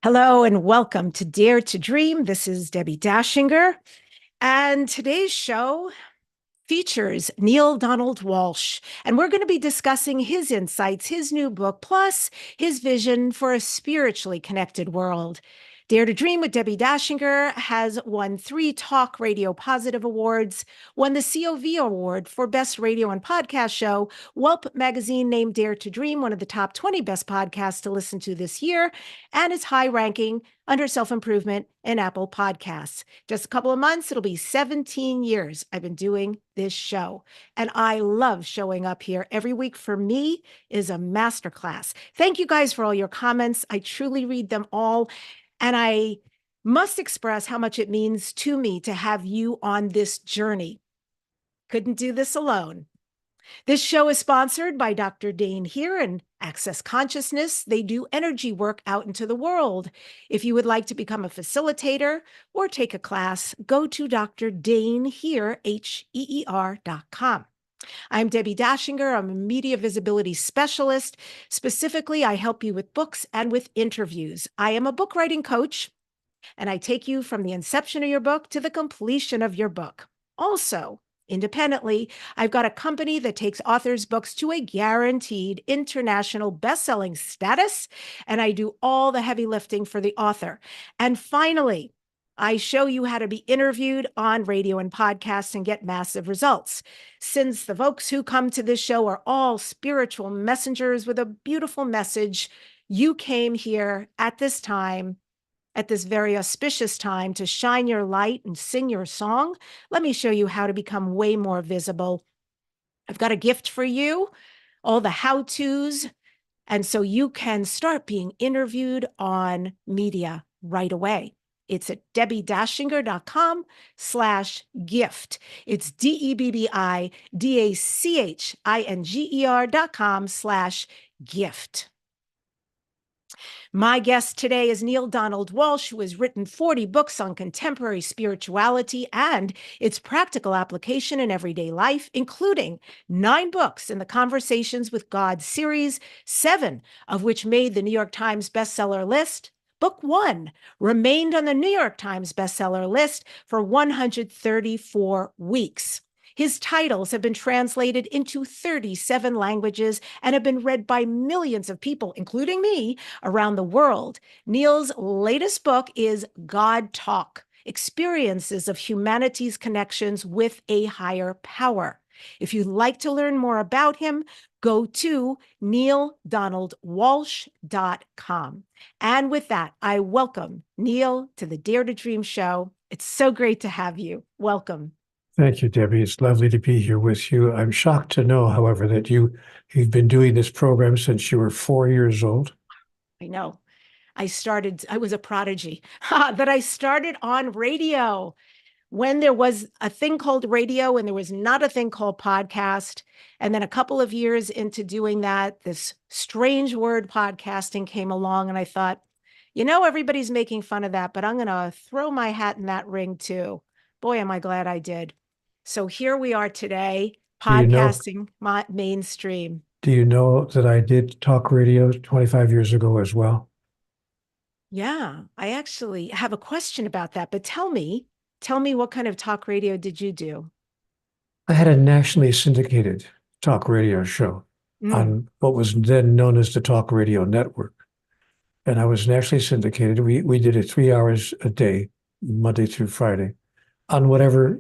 Hello and welcome to Dare to Dream. This is Debbi Dachinger, and today's show features Neale Donald Walsch, and we're going to be discussing his insights, his new book, plus his vision for a spiritually connected world. Dare to Dream with Debbi Dachinger has won 3 Talk Radio Positive Awards, won the COV Award for Best Radio and Podcast Show. Whelp magazine named Dare to Dream one of the top 20 best podcasts to listen to this year, and is high ranking under self-improvement in Apple Podcasts. Just a couple of months, it'll be 17 years I've been doing this show. And I love showing up here every week. For me, is a masterclass. Thank you guys for all your comments. I truly read them all. And I must express how much it means to me to have you on this journey. Couldn't do this alone. This show is sponsored by Dr. Dane here and Access Consciousness. They do energy work out into the world. If you would like to become a facilitator or take a class, go to Dr. Dane here, HEER.com. I'm Debbi Dachinger. I'm a media visibility specialist. Specifically, I help you with books and with interviews. I am a book writing coach, and I take you from the inception of your book to the completion of your book. Also, independently, I've got a company that takes authors' books to a guaranteed international best-selling status, and I do all the heavy lifting for the author. And finally, I show you how to be interviewed on radio and podcasts and get massive results. Since the folks who come to this show are all spiritual messengers with a beautiful message, you came here at this time, at this very auspicious time, to shine your light and sing your song. Let me show you how to become way more visible. I've got a gift for you, all the how-tos, and so you can start being interviewed on media right away. It's at DebbiDachinger.com/gift. It's DebbiDachinger.com/gift. My guest today is Neale Donald Walsch, who has written 40 books on contemporary spirituality and its practical application in everyday life, including 9 books in the Conversations with God series, 7 of which made the New York Times bestseller list. Book 1 remained on the New York Times bestseller list for 134 weeks. His titles have been translated into 37 languages and have been read by millions of people, including me, around the world. Neale's latest book is God Talk: Experiences of Humanity's Connections with a Higher Power. If you'd like to learn more about him, go to nealedonaldwalsch.com. And with that, I welcome Neale to the Dare to Dream show. It's so great to have you. Welcome. Thank you, Debbi. It's lovely to be here with you. I'm shocked to know, however, that you've been doing this program since you were 4 years old. I know. I was a prodigy, that I started on radio when there was a thing called radio and there was not a thing called podcast. And then a couple of years into doing that, this strange word podcasting came along, and I thought, everybody's making fun of that, but I'm going to throw my hat in that ring too. Boy, am I glad I did. So here we are today, podcasting mainstream. Do you know that I did talk radio 25 years ago as well? Yeah, I actually have a question about that, but tell me what kind of talk radio did you do? I had a nationally syndicated talk radio show on what was then known as the Talk Radio Network. And I was nationally syndicated. We did it 3 hours a day, Monday through Friday, on whatever.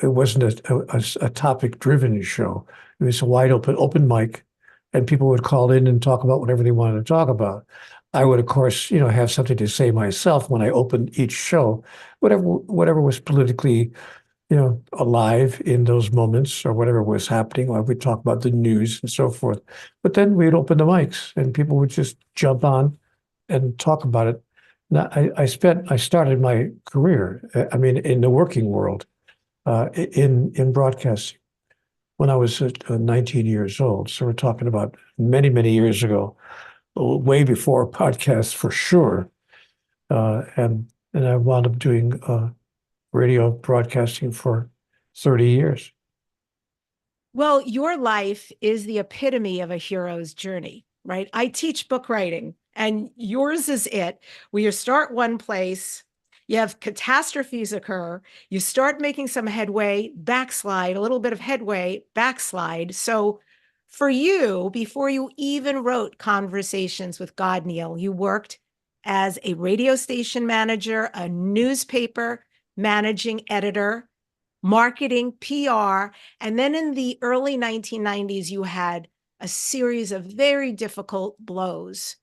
It wasn't a topic-driven show. It was a wide open mic, and people would call in and talk about whatever they wanted to talk about. I would, of course, have something to say myself when I opened each show, whatever was politically, alive in those moments, or whatever was happening. I would talk about the news and so forth. But then we'd open the mics, and people would just jump on and talk about it. Now, I started my career, in the working world, in broadcasting when I was 19 years old. So we're talking about many, many years ago, way before podcasts for sure. And I wound up doing radio broadcasting for 30 years. Well, your life is the epitome of a hero's journey, right? I teach book writing, And yours is it, where you start one place, you have catastrophes occur, you start making some headway, backslide, a little bit of headway, backslide. So for you, before you even wrote Conversations with God, Neale, you worked as a radio station manager, a newspaper managing editor, marketing, PR. And then in the early 1990s, you had a series of very difficult blows.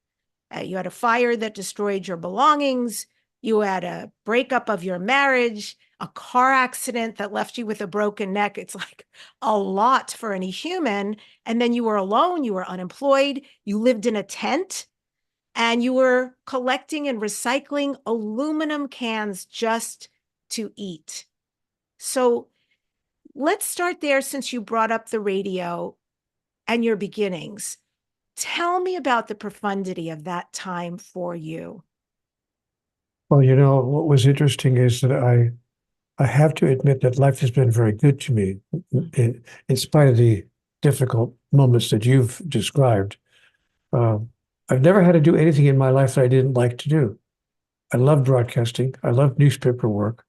You had a fire that destroyed your belongings. You had a breakup of your marriage, a car accident that left you with a broken neck. It's like a lot for any human. And then you were alone, you were unemployed, you lived in a tent, and you were collecting and recycling aluminum cans just to eat. So let's start there, since you brought up the radio and your beginnings. Tell me about the profundity of that time for you. Well, you know, what was interesting is that I have to admit that life has been very good to me in spite of the difficult moments that you've described. I've never had to do anything in my life that I didn't like to do. I love broadcasting. I love newspaper work.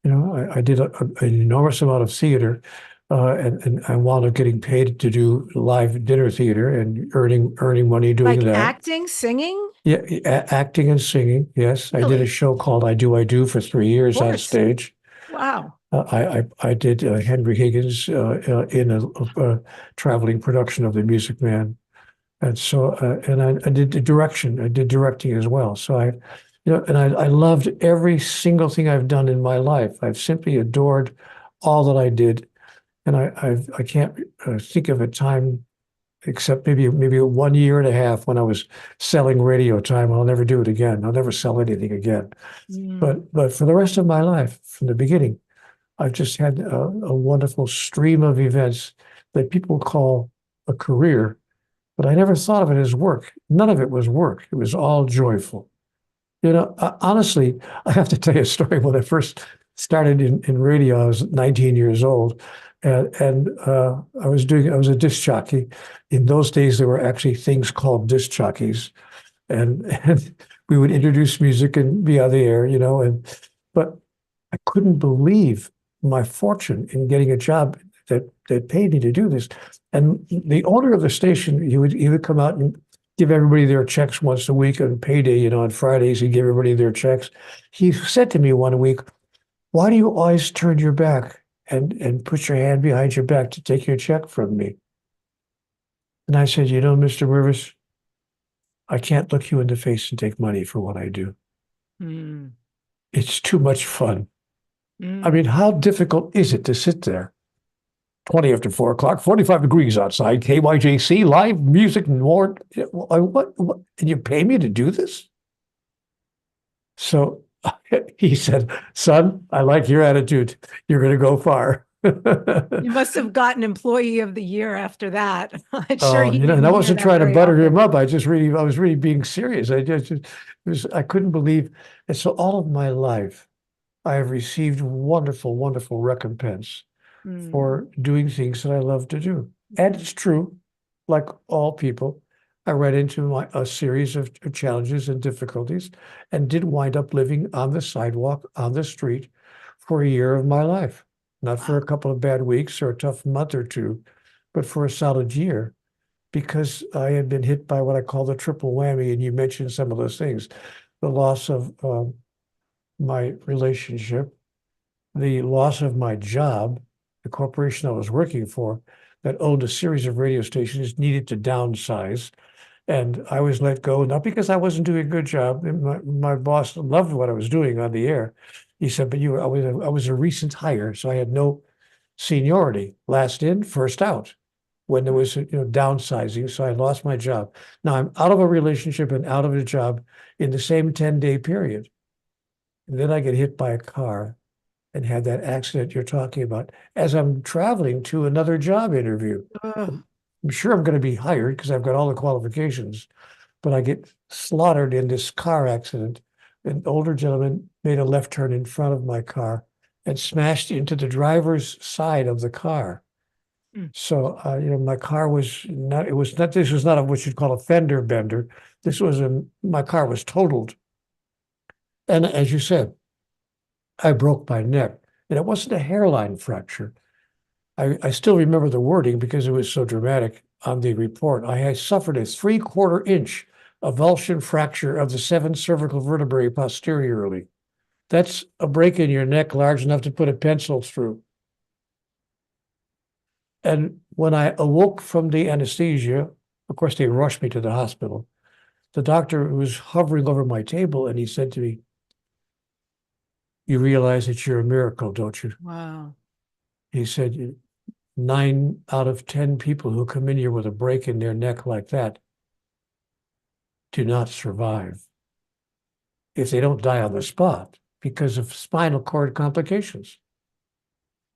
You know, I did an enormous amount of theater, and I wound up getting paid to do live dinner theater and earning money doing Like that. acting, singing? Yeah, acting and singing. Yes, I did a Really? show called I Do for 3 years on Course. stage. Wow. I did Henry Higgins in a traveling production of The Music Man, and so and I did the direction. I did directing as well. So you know, and I loved every single thing I've done in my life. I've simply adored all that I did, and I can't think of a time except maybe 1 year and a half when I was selling radio time. I'll never do it again. I'll never sell anything again. Mm. But for the rest of my life, from the beginning, I've just had a wonderful stream of events that people call a career, but I never thought of it as work. None of it was work. It was all joyful. You know, honestly, I have to tell you a story. When I first started in radio, I was 19 years old, and I was a disc jockey. In those days, there were actually things called disc jockeys, and we would introduce music and be on the air, you know, but I couldn't believe my fortune in getting a job that paid me to do this. And the owner of the station, he would come out and give everybody their checks once a week on payday, you know, on Fridays, he'd give everybody their checks. He said to me one week, "Why do you always turn your back and put your hand behind your back to take your check from me?" And I said, "You know, Mr. Rivers, I can't look you in the face and take money for what I do. Mm. It's too much fun. Mm. I mean, how difficult is it to sit there 20 after 4 o'clock, 45 degrees outside, KYJC, live music and more. What? And you pay me to do this?" So he said, "Son, I like your attitude. You're going to go far." You must have gotten Employee of the Year after that. I'm sure Oh, he you know, and didn't I hear wasn't that trying to very butter him often. up. I was really being serious. I couldn't believe. And so all of my life, I have received wonderful, wonderful recompense Mm. for doing things that I love to do. And it's true, like all people, I ran into a series of challenges and difficulties and did wind up living on the sidewalk, on the street for a year of my life. Not for Wow. a couple of bad weeks or a tough month or two, but for a solid year because I had been hit by what I call the triple whammy. And you mentioned some of those things, the loss of my relationship, the loss of my job, the corporation I was working for that owned a series of radio stations needed to downsize. And I was let go, not because I wasn't doing a good job. My boss loved what I was doing on the air. He said, "But I was a recent hire, so I had no seniority. Last in, first out." When there was, you know, downsizing, so I lost my job. Now I'm out of a relationship and out of a job in the same 10-day period. And then I get hit by a car and had that accident you're talking about as I'm traveling to another job interview. Ugh. I'm sure I'm going to be hired because I've got all the qualifications, but I get slaughtered in this car accident. An older gentleman made a left turn in front of my car and smashed into the driver's side of the car. Mm. So, you know, my car was not, this was not what you'd call a fender bender, My car was totaled. And as you said, I broke my neck. And it wasn't a hairline fracture. I still remember the wording because it was so dramatic on the report. I had suffered a 3/4 inch avulsion fracture of the 7 cervical vertebrae posteriorly. That's a break in your neck large enough to put a pencil through. And when I awoke from the anesthesia, of course, they rushed me to the hospital. The doctor was hovering over my table and he said to me, "You realize that you're a miracle, don't you?" Wow. He said, 9 out of 10 people who come in here with a break in their neck like that do not survive if they don't die on the spot because of spinal cord complications.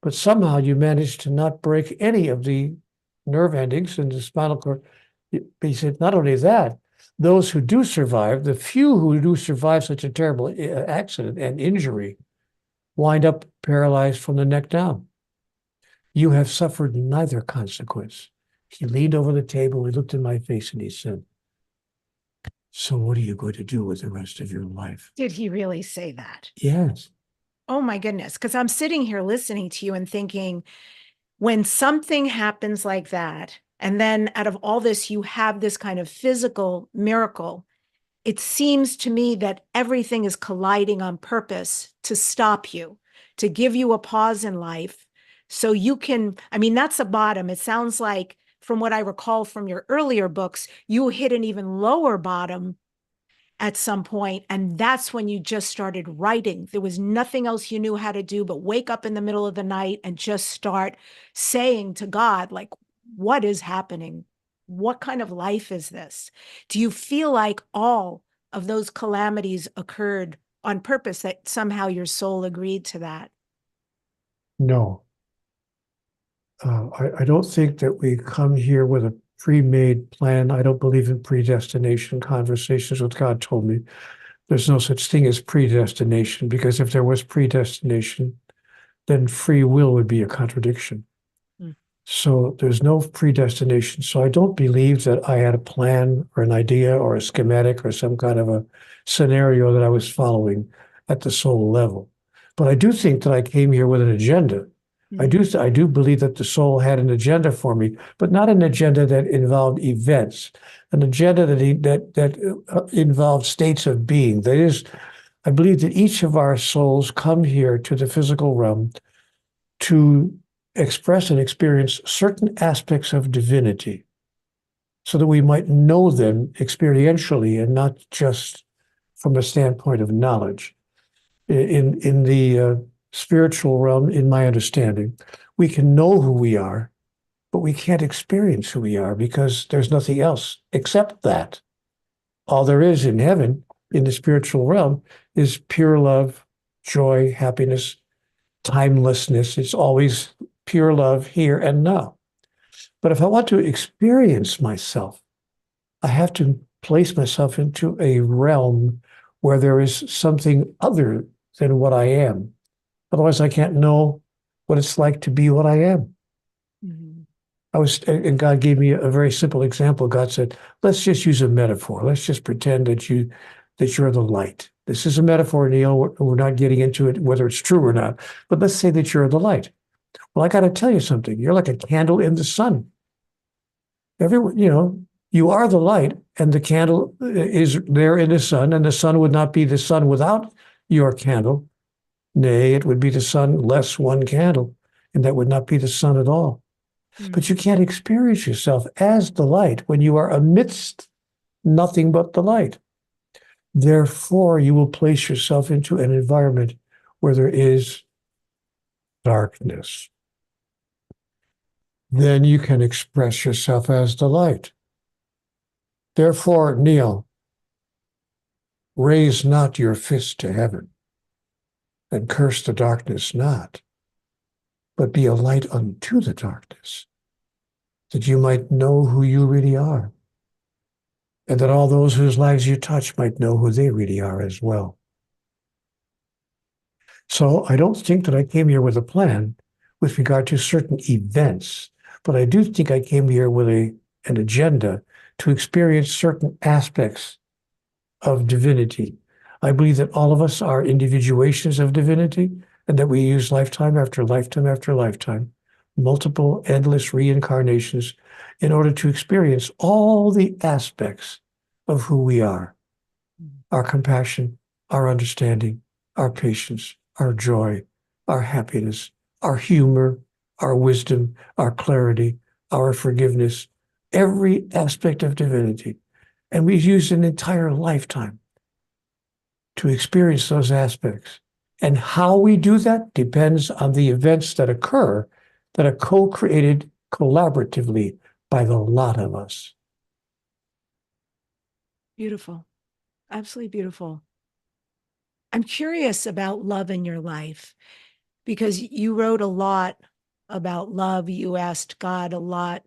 But somehow you managed to not break any of the nerve endings in the spinal cord. He said, not only that, those who do survive, the few who do survive such a terrible accident and injury, wind up paralyzed from the neck down. You have suffered neither consequence. He leaned over the table, he looked in my face, and he said, "So what are you going to do with the rest of your life?" Did he really say that? Yes. Oh my goodness. Because I'm sitting here listening to you and thinking, when something happens like that, and then out of all this, you have this kind of physical miracle, it seems to me that everything is colliding on purpose to stop you, to give you a pause in life. So you can, I mean, that's the bottom. It sounds like, from what I recall from your earlier books, you hit an even lower bottom at some point, and that's when you just started writing. There was nothing else you knew how to do but wake up in the middle of the night and just start saying to God, like, what is happening? What kind of life is this? Do you feel like all of those calamities occurred on purpose, that somehow your soul agreed to that? No. I don't think that we come here with a pre-made plan. I don't believe in predestination. Conversations with God told me there's no such thing as predestination, because if there was predestination, then free will would be a contradiction. Mm. So there's no predestination. So I don't believe that I had a plan or an idea or a schematic or some kind of a scenario that I was following at the soul level. But I do think that I came here with an agenda. I do believe that the soul had an agenda for me, but not an agenda that involved events, an agenda that involved states of being. That is, I believe that each of our souls come here to the physical realm to express and experience certain aspects of divinity so that we might know them experientially and not just from a standpoint of knowledge. In the spiritual realm, in my understanding, we can know who we are, but we can't experience who we are because there's nothing else except that. All there is in heaven, in the spiritual realm, is pure love, joy, happiness, timelessness. It's always pure love here and now. But if I want to experience myself, I have to place myself into a realm where there is something other than what I am. Otherwise, I can't know what it's like to be what I am. And God gave me a very simple example. God said, let's just use a metaphor. Let's just pretend that you're the light. This is a metaphor, Neale. We're not getting into it, whether it's true or not. But let's say that you're the light. Well, I got to tell you something. You're like a candle in the sun. You are the light, and the candle is there in the sun, and the sun would not be the sun without your candle. Nay, it would be the sun less one candle, and that would not be the sun at all. But you can't experience yourself as the light when you are amidst nothing but the light. Therefore, you will place yourself into an environment where there is darkness. Then you can express yourself as the light. Therefore, Neale, raise not your fist to heaven and curse the darkness not, but be a light unto the darkness, that you might know who you really are, and that all those whose lives you touch might know who they really are as well. So I don't think that I came here with a plan with regard to certain events, but I do think I came here with an agenda to experience certain aspects of divinity. I believe that all of us are individuations of divinity, and that we use lifetime after lifetime after lifetime, multiple endless reincarnations, in order to experience all the aspects of who we are. Our compassion, our understanding, our patience, our joy, our happiness, our humor, our wisdom, our clarity, our forgiveness, every aspect of divinity. And we use an entire lifetime to experience those aspects. And how we do that depends on the events that occur that are co-created collaboratively by the lot of us. Beautiful. Absolutely beautiful. I'm curious about love in your life because you wrote a lot about love. You asked God a lot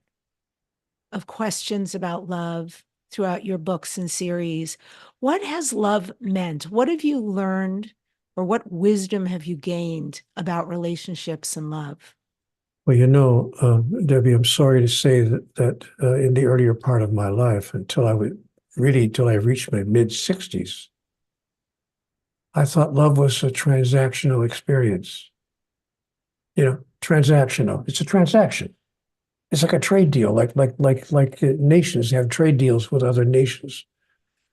of questions about love throughout your books and series. What has love meant? What have you learned, or what wisdom have you gained about relationships and love? Well, Debbie, I'm sorry to say that in the earlier part of my life, until I reached my mid-60s, I thought love was a transactional experience. Transactional. It's a transaction. It's like a trade deal, like nations have trade deals with other nations.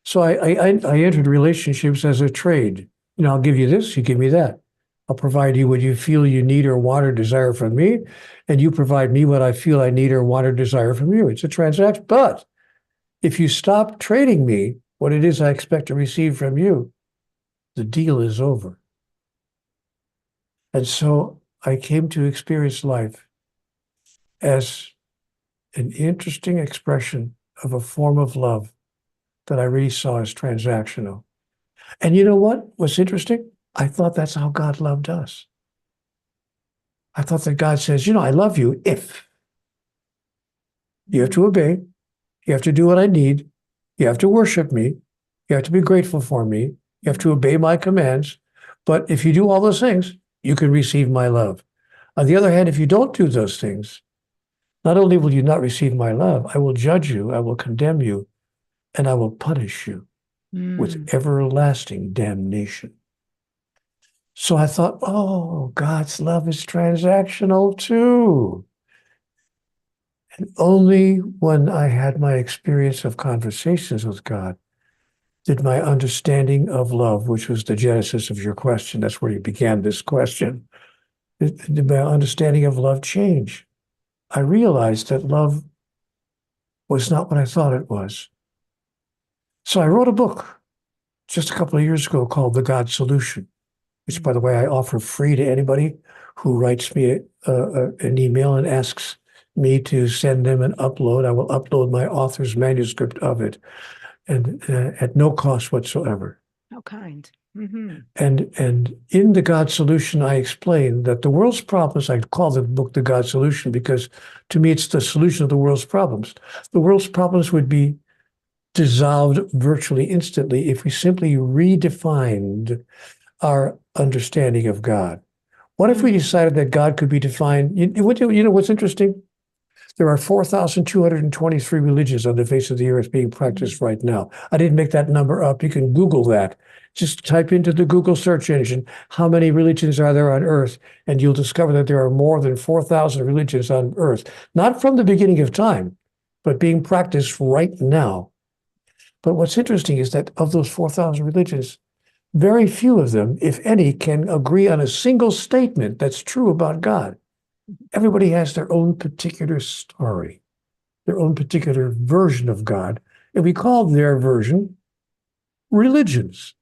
So I entered relationships as a trade. I'll give you this, you give me that. I'll provide you what you feel you need or want or desire from me, and you provide me what I feel I need or want or desire from you. It's a transaction. But if you stop trading me what it is I expect to receive from you, the deal is over. And so I came to experience life as an interesting expression of a form of love that I really saw as transactional. And you know what was interesting? I thought that's how God loved us. I thought that God says, I love you if you have to obey, you have to do what I need, you have to worship me, you have to be grateful for me, you have to obey my commands. But if you do all those things, you can receive my love. On the other hand, if you don't do those things, not only will you not receive my love, I will judge you, I will condemn you, and I will punish you with everlasting damnation. So I thought, oh, God's love is transactional too. And only when I had my experience of conversations with God did my understanding of love, which was the genesis of your question, that's where you began this question, did my understanding of love change. I realized that love was not what I thought it was. So I wrote a book just a couple of years ago called The God Solution, which, by the way, I offer free to anybody who writes me an email and asks me to send them an upload. I will upload my author's manuscript of it, and at no cost whatsoever. How kind. And in The God Solution, I explain that the world's problems, I call the book The God Solution because to me it's the solution of the world's problems. The world's problems would be dissolved virtually instantly if we simply redefined our understanding of God. What if we decided that God could be defined? You know what's interesting? There are 4,223 religions on the face of the earth being practiced right now. I didn't make that number up. You can Google that. Just type into the Google search engine, how many religions are there on earth? And you'll discover that there are more than 4,000 religions on earth, not from the beginning of time, but being practiced right now. But what's interesting is that of those 4,000 religions, very few of them, if any, can agree on a single statement that's true about God. Everybody has their own particular story, their own particular version of God, and we call their version religions.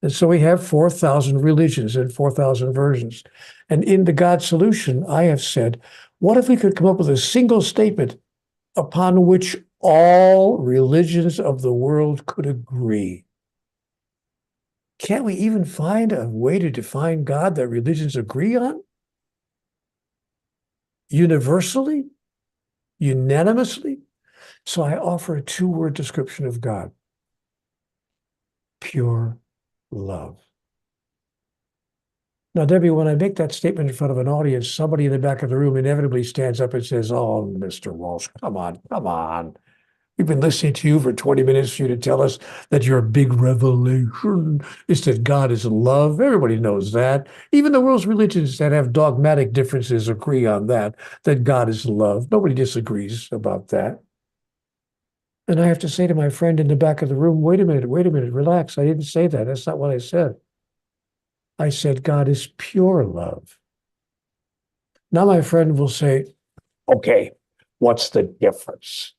And so we have 4,000 religions and 4,000 versions. And in The God Solution, I have said, what if we could come up with a single statement upon which all religions of the world could agree? Can't we even find a way to define God that religions agree on? Universally? Unanimously? So I offer a two-word description of God. Pure love. Now, Debbie, when I make that statement in front of an audience, somebody in the back of the room inevitably stands up and says, oh, Mr. Walsh, come on, come on. We've been listening to you for 20 minutes for you to tell us that your big revelation is that God is love. Everybody knows that. Even the world's religions that have dogmatic differences agree on that God is love. Nobody disagrees about that. And I have to say to my friend in the back of the room, wait a minute, relax. I didn't say that. That's not what I said. I said God is pure love. Now my friend will say, okay, what's the difference?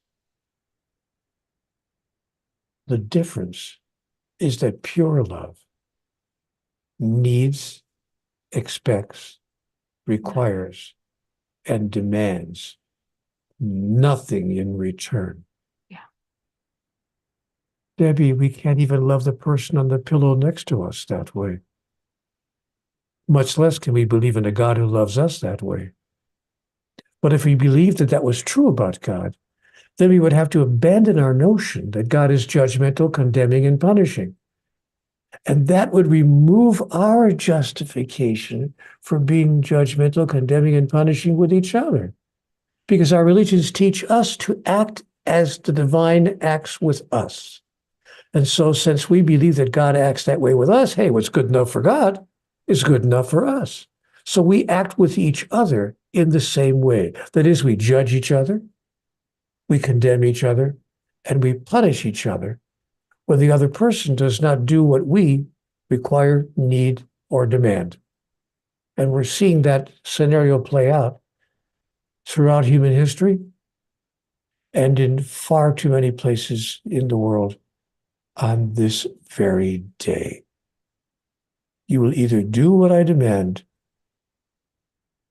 The difference is that pure love needs, expects, requires, and demands nothing in return. Yeah. Debbie, we can't even love the person on the pillow next to us that way. Much less can we believe in a God who loves us that way. But if we believed that that was true about God, then we would have to abandon our notion that God is judgmental, condemning, and punishing. And that would remove our justification for being judgmental, condemning, and punishing with each other. Because our religions teach us to act as the divine acts with us. And so, since we believe that God acts that way with us, hey, what's good enough for God is good enough for us. So we act with each other in the same way. That is, we judge each other, we condemn each other, and we punish each other when the other person does not do what we require, need, or demand. And we're seeing that scenario play out throughout human history and in far too many places in the world on this very day. You will either do what I demand,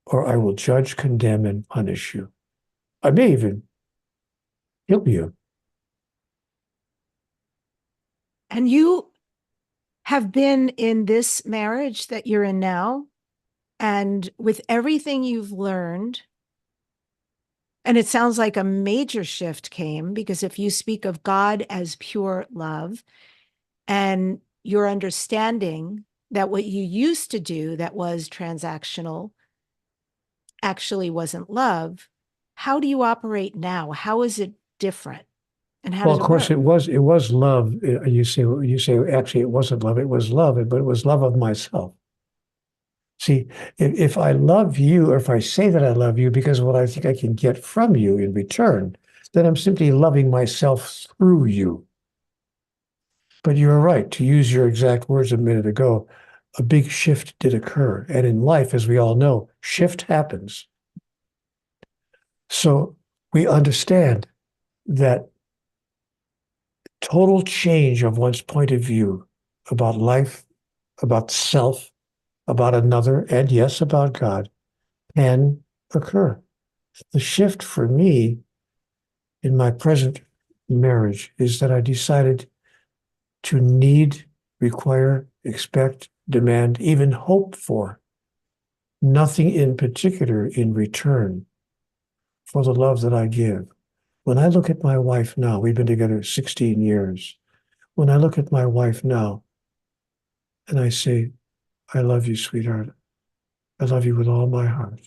or I will judge, condemn, and punish you. I may even kill you. And you have been in this marriage that you're in now, and with everything you've learned, and it sounds like a major shift came, because if you speak of God as pure love and your understanding that what you used to do that was transactional actually wasn't love, how do you operate now? How is it different? And how Well, does of it course, work? it was love. You say actually it wasn't love. It was love, but it was love of myself. See, if I love you, or if I say that I love you because of what I think I can get from you in return, then I'm simply loving myself through you. But you're right, to use your exact words a minute ago, a big shift did occur. And in life, as we all know, shift happens. So we understand that total change of one's point of view about life, about self, about another, and yes, about God can occur. The shift for me in my present marriage is that I decided to need, require, expect, demand, even hope for nothing in particular in return for the love that I give. When I look at my wife now, we've been together 16 years. When I look at my wife now and I say, I love you, sweetheart. I love you with all my heart.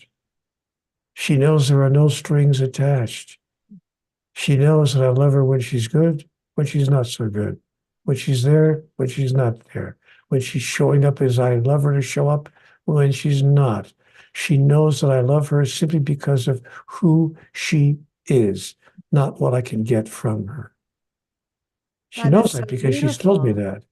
She knows there are no strings attached. She knows that I love her when she's good, when she's not so good, when she's there, when she's not there, when she's showing up as I love her to show up, when she's not. She knows that I love her simply because of who she is, not what I can get from her. She That is knows so that because she's told me beautiful. that.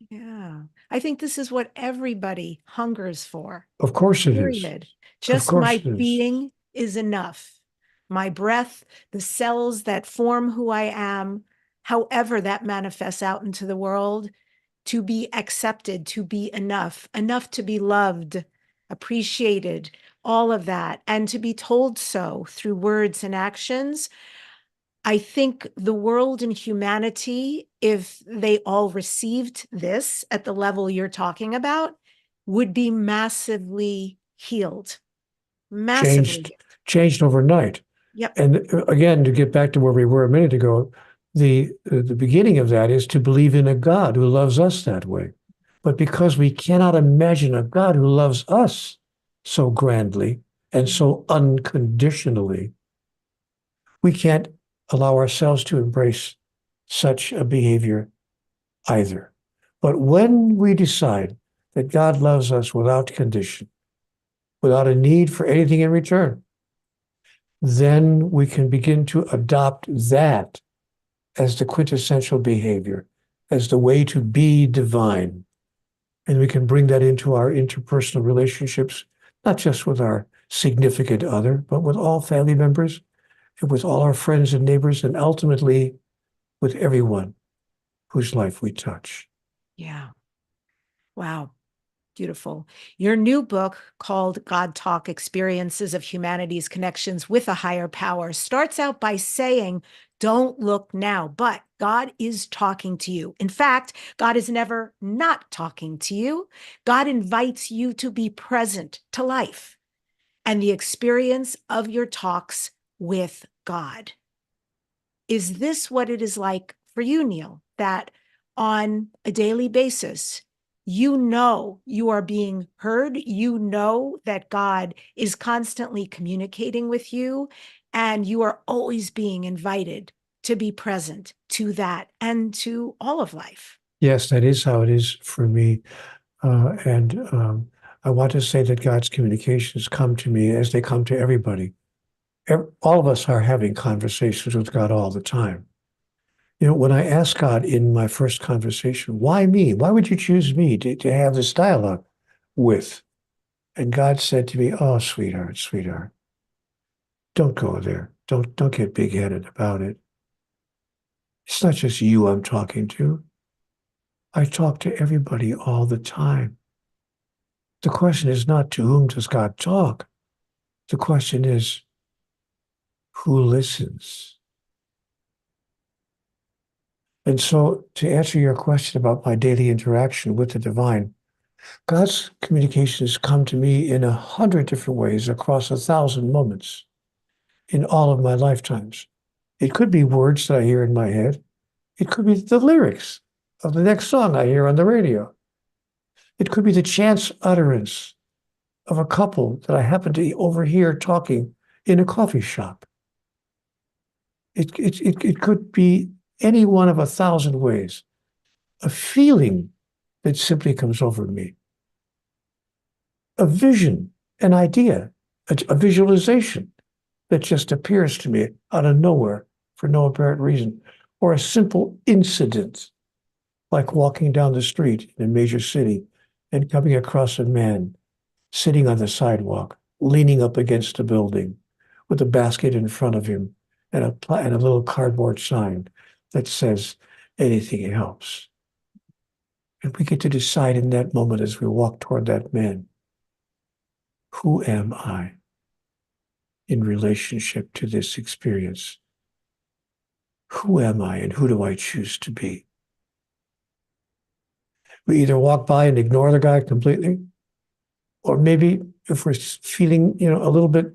Yeah. I think this is what everybody hungers for. Of course it is. Period. Of Just course my it is. being is enough. My breath, the cells that form who I am, however that manifests out into the world, to be accepted, to be enough, enough to be loved, appreciated, all of that, and to be told so through words and actions. I think the world and humanity, if they all received this at the level you're talking about, would be massively healed. Changed, Massively. changed overnight. Yep. And again, to get back to where we were a minute ago, the beginning of that is to believe in a God who loves us that way. But because we cannot imagine a God who loves us so grandly and so unconditionally, we can't allow ourselves to embrace such a behavior either. But when we decide that God loves us without condition, without a need for anything in return, then we can begin to adopt that as the quintessential behavior, as the way to be divine. And we can bring that into our interpersonal relationships, not just with our significant other, but with all family members and with all our friends and neighbors, and ultimately with everyone whose life we touch. Yeah. Wow. Beautiful. Your new book, called God Talk: Experiences of Humanity's Connections with a Higher Power, starts out by saying, don't look now, but God is talking to you. In fact, God is never not talking to you. God invites you to be present to life and the experience of your talks with God. Is this what it is like for you, Neale, that on a daily basis, you know you are being heard, you know that God is constantly communicating with you, and you are always being invited to be present to that and to all of life? Yes, that is how it is for me. And I want to say that God's communications come to me as they come to everybody. All of us are having conversations with God all the time. You know, when I asked God in my first conversation, why me? Why would you choose me to have this dialogue with? And God said to me, oh, sweetheart, sweetheart, don't go there. Don't get big-headed about it. It's not just you I'm talking to. I talk to everybody all the time. The question is not to whom does God talk? The question is, who listens? And so, to answer your question about my daily interaction with the divine, God's communications come to me in 100 different ways across 1,000 moments in all of my lifetimes. It could be words that I hear in my head. It could be the lyrics of the next song I hear on the radio. It could be the chance utterance of a couple that I happen to overhear talking in a coffee shop. It could be any one of 1,000 ways. A feeling that simply comes over me. A vision, an idea, a visualization that just appears to me out of nowhere for no apparent reason, or a simple incident, like walking down the street in a major city and coming across a man sitting on the sidewalk, leaning up against a building with a basket in front of him and a little cardboard sign that says, anything helps. And we get to decide in that moment as we walk toward that man, who am I in relationship to this experience? Who am I and who do I choose to be? We either walk by and ignore the guy completely, or maybe if we're feeling, a little bit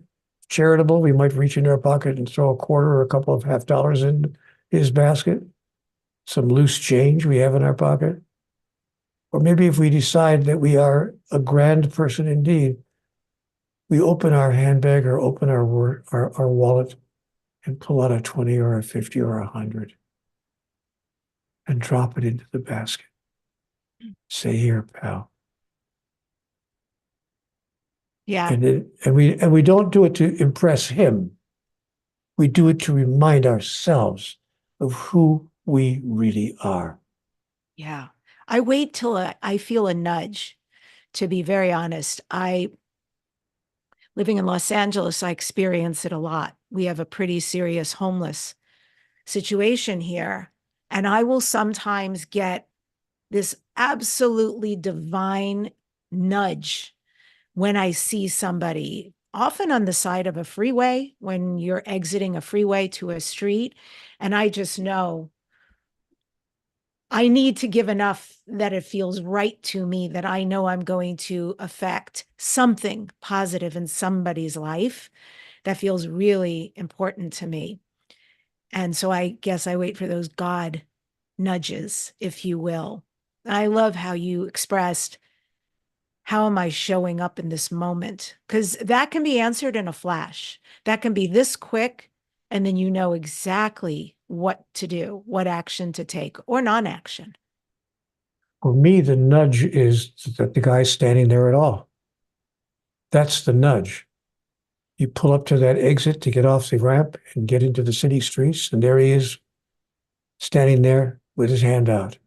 charitable, we might reach in our pocket and throw a quarter or a couple of half dollars in his basket, some loose change we have in our pocket. Or maybe if we decide that we are a grand person indeed, we open our handbag or open our wallet and pull out a 20 or a 50 or 100 and drop it into the basket. Say, here, pal. Yeah. And we don't do it to impress him. We do it to remind ourselves of who we really are. Yeah. I wait till I feel a nudge, to be very honest. Living in Los Angeles, I experience it a lot. We have a pretty serious homeless situation here. And I will sometimes get this absolutely divine nudge when I see somebody, often on the side of a freeway, when you're exiting a freeway to a street. And I just know I need to give enough that it feels right to me, that I know I'm going to affect something positive in somebody's life that feels really important to me. And so I guess I wait for those God nudges, if you will. I love how you expressed, how am I showing up in this moment? Because that can be answered in a flash. That can be this quick and then you know exactly what to do, what action to take or non-action. For me, the nudge is that the guy's standing there at all. That's the nudge. You pull up to that exit to get off the ramp and get into the city streets, and there he is standing there with his hand out.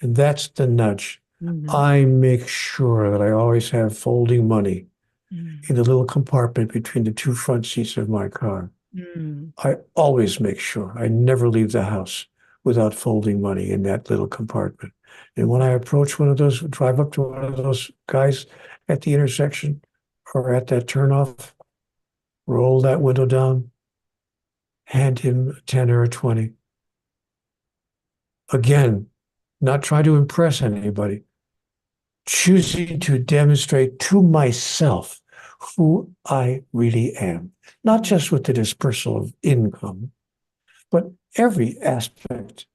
And that's the nudge. Mm-hmm. I make sure that I always have folding money in the little compartment between the two front seats of my car. Mm-hmm. I always make sure I never leave the house without folding money in that little compartment. And when I approach one of those, drive up to one of those guys at the intersection or at that turnoff, roll that window down, hand him a 10 or a 20. Again, not try to impress anybody, choosing to demonstrate to myself who I really am, not just with the dispersal of income, but every aspect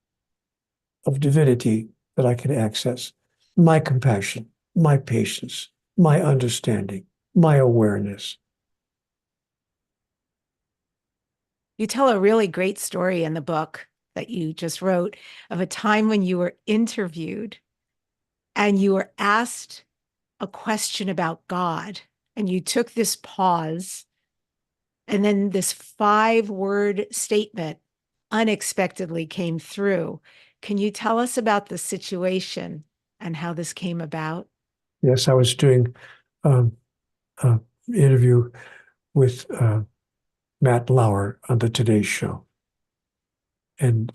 of divinity that I can access. My compassion, my patience, my understanding, my awareness. You tell a really great story in the book that you just wrote of a time when you were interviewed and you were asked a question about God, and you took this pause, and then this 5-word statement unexpectedly came through. Can you tell us about the situation and how this came about? Yes, I was doing an interview with Matt Lauer on the Today Show. And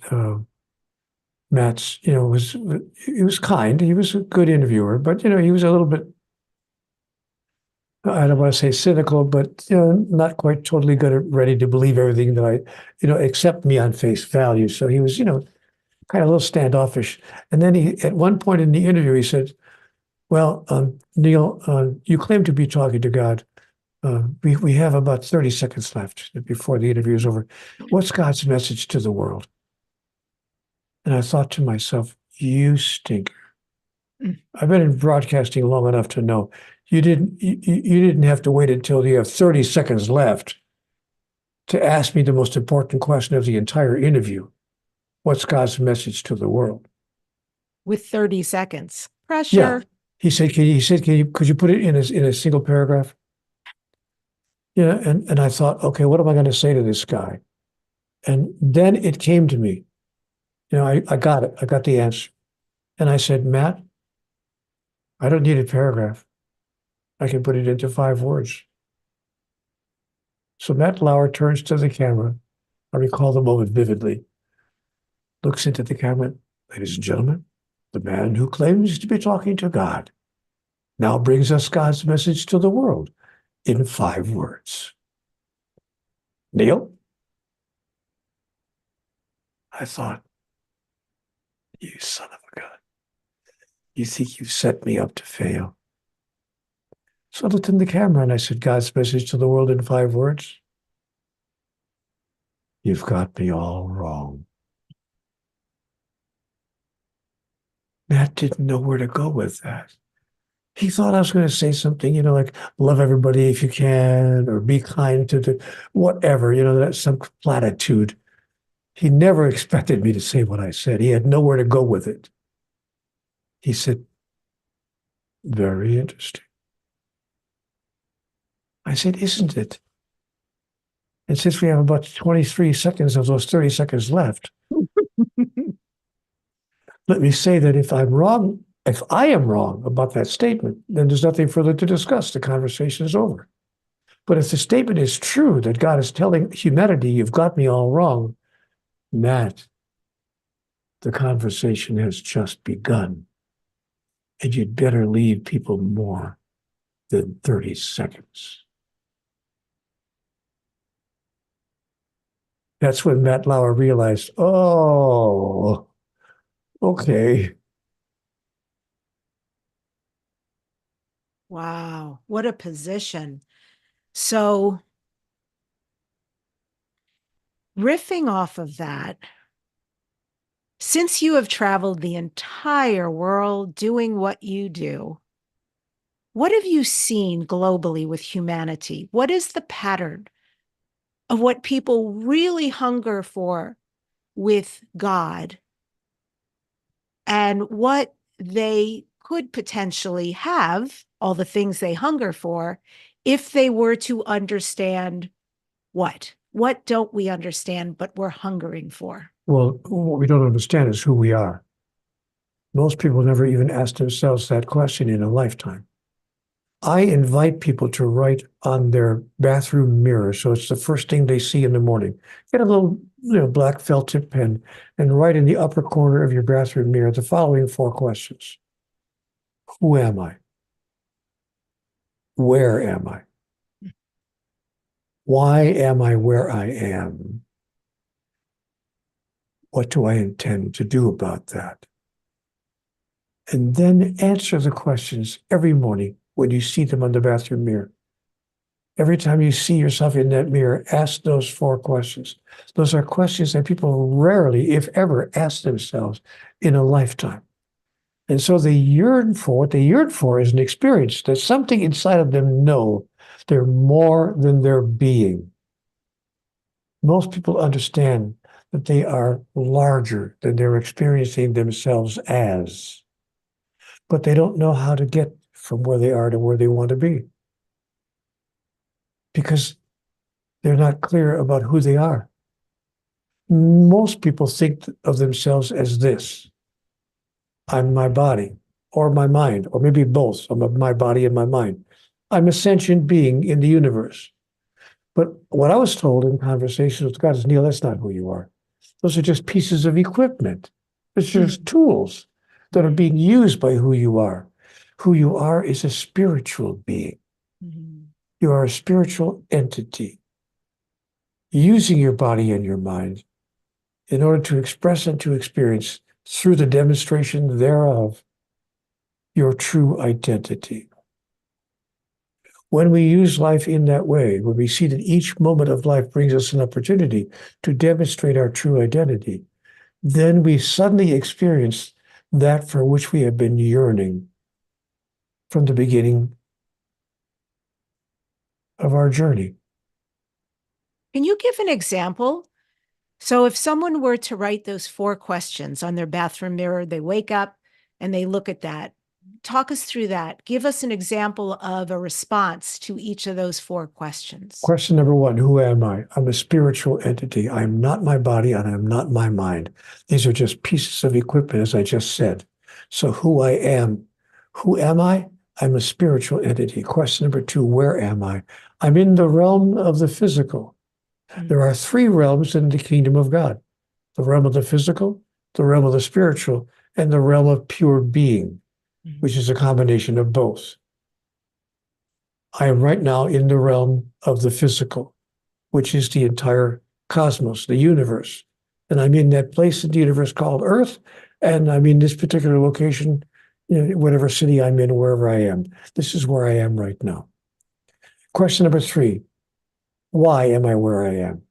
Matt's, he was kind. He was a good interviewer, but, he was a little bit, I don't want to say cynical, but, not quite totally good at ready to believe everything that accept me on face value. So he was, kind of a little standoffish. And then at one point in the interview, he said, well, Neale, you claim to be talking to God. We have about 30 seconds left before the interview is over. What's God's message to the world? And I thought to myself, you stinker. I've been in broadcasting long enough to know you didn't have to wait until you have 30 seconds left to ask me the most important question of the entire interview. What's God's message to the world? With 30 seconds. Pressure. Yeah. He said, could you put it in a single paragraph? Yeah. And I thought, okay, what am I going to say to this guy? And then it came to me. I got it. I got the answer. And I said, Matt, I don't need a paragraph. I can put it into 5 words. So Matt Lauer turns to the camera. I recall the moment vividly. Looks into the camera. Ladies and gentlemen, the man who claims to be talking to God now brings us God's message to the world in 5 words. Neale? I thought, you son of a gun. You think you've set me up to fail? So I looked in the camera and I said, God's message to the world in 5 words. You've got me all wrong. Matt didn't know where to go with that. He thought I was going to say something, like love everybody if you can, or be kind to the whatever, that's some platitude. He never expected me to say what I said. He had nowhere to go with it. He said, very interesting. I said, isn't it? And since we have about 23 seconds of those 30 seconds left, let me say that if I am wrong about that statement, then there's nothing further to discuss. The conversation is over. But if the statement is true, that God is telling humanity, you've got me all wrong, Matt, the conversation has just begun. And you'd better leave people more than 30 seconds. That's when Matt Lauer realized, oh, okay. Wow, what a position. So, riffing off of that, since you have traveled the entire world doing what you do, what have you seen globally with humanity? What is the pattern? of what people really hunger for with God and what they could potentially have, all the things they hunger for, if they were to understand what? What don't we understand, but we're hungering for? Well, what we don't understand is who we are. Most people never even ask themselves that question in a lifetime. I invite people to write on their bathroom mirror, so it's the first thing they see in the morning. Get a little, black felt tip pen and write in the upper corner of your bathroom mirror the following 4 questions. Who am I? Where am I? Why am I where I am? What do I intend to do about that? And then answer the questions every morning when you see them on the bathroom mirror. Every time you see yourself in that mirror, ask those 4 questions. Those are questions that people rarely, if ever, ask themselves in a lifetime. And so they yearn for, what they yearn for is an experience that something inside of them know they're more than their being. Most people understand that they are larger than they're experiencing themselves as, but they don't know how to get from where they are to where they want to be because they're not clear about who they are. Most people think of themselves as this. I'm my body or my mind, or maybe both. I'm my body and my mind. I'm a sentient being in the universe. But what I was told in conversations with God is, Neale, that's not who you are. Those are just pieces of equipment. It's just tools that are being used by who you are. Who you are is a spiritual being. You are a spiritual entity using your body and your mind in order to express and to experience through the demonstration thereof your true identity. When we use life in that way, when we see that each moment of life brings us an opportunity to demonstrate our true identity, then we suddenly experience that for which we have been yearning from the beginning of our journey. Can you give an example? So if someone were to write those 4 questions on their bathroom mirror, they wake up and they look at that. Talk us through that. Give us an example of a response to each of those 4 questions. Question number 1, who am I? I'm a spiritual entity. I am not my body and I'm not my mind. These are just pieces of equipment, as I just said. So who am I? I'm a spiritual entity. Question number 2, where am I? I'm in the realm of the physical. There are 3 realms in the kingdom of God: the realm of the physical, the realm of the spiritual, and the realm of pure being, which is a combination of both. I am right now in the realm of the physical, which is the entire cosmos, the universe. And I'm in that place in the universe called Earth, and I'm in this particular location, whatever city I'm in, wherever I am. This is where I am right now. Question number 3, why am I where I am?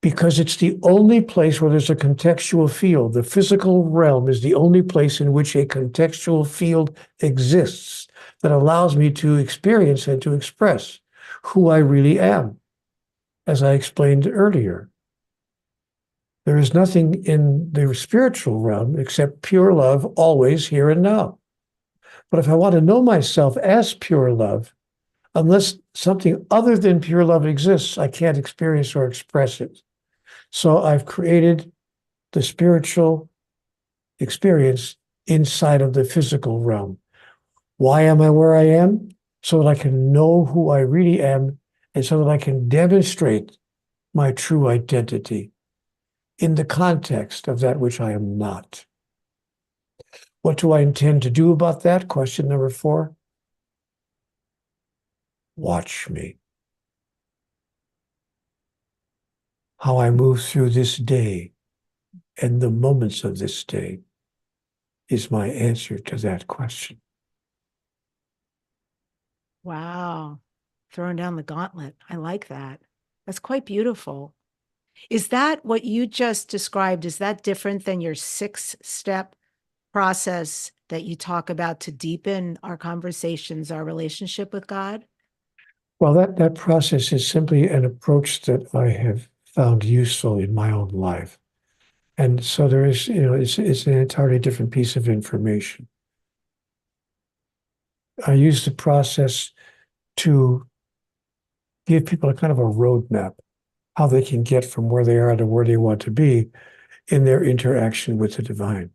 Because it's the only place where there's a contextual field. The physical realm is the only place in which a contextual field exists that allows me to experience and to express who I really am, as I explained earlier. There is nothing in the spiritual realm except pure love, always here and now. But if I want to know myself as pure love, unless something other than pure love exists, I can't experience or express it. So I've created the spiritual experience inside of the physical realm. Why am I where I am? So that I can know who I really am, and so that I can demonstrate my true identity in the context of that which I am not. What do I intend to do about that? Question number 4. Watch me. How I move through this day and the moments of this day is my answer to that question. Wow. Throwing down the gauntlet. I like that. That's quite beautiful. Is that what you just described? Is that different than your 6-step process that you talk about to deepen our conversations, our relationship with God? Well, that process is simply an approach that I have found useful in my own life. And so there is, it's an entirely different piece of information. I use the process to give people a kind of a roadmap, how they can get from where they are to where they want to be in their interaction with the divine.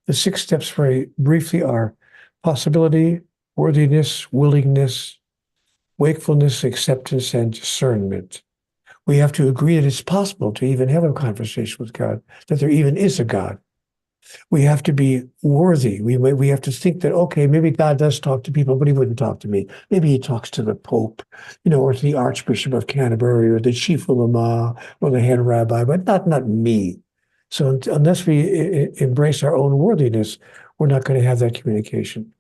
The 6 steps very briefly are possibility, worthiness, willingness, wakefulness, acceptance, and discernment. We have to agree that it's possible to even have a conversation with God, that there even is a God. We have to be worthy. We have to think that, okay, maybe God does talk to people, but he wouldn't talk to me. Maybe he talks to the Pope, or to the Archbishop of Canterbury, or the Chief Ulama, or the head rabbi, but not me. So unless we embrace our own worthiness, we're not going to have that communication.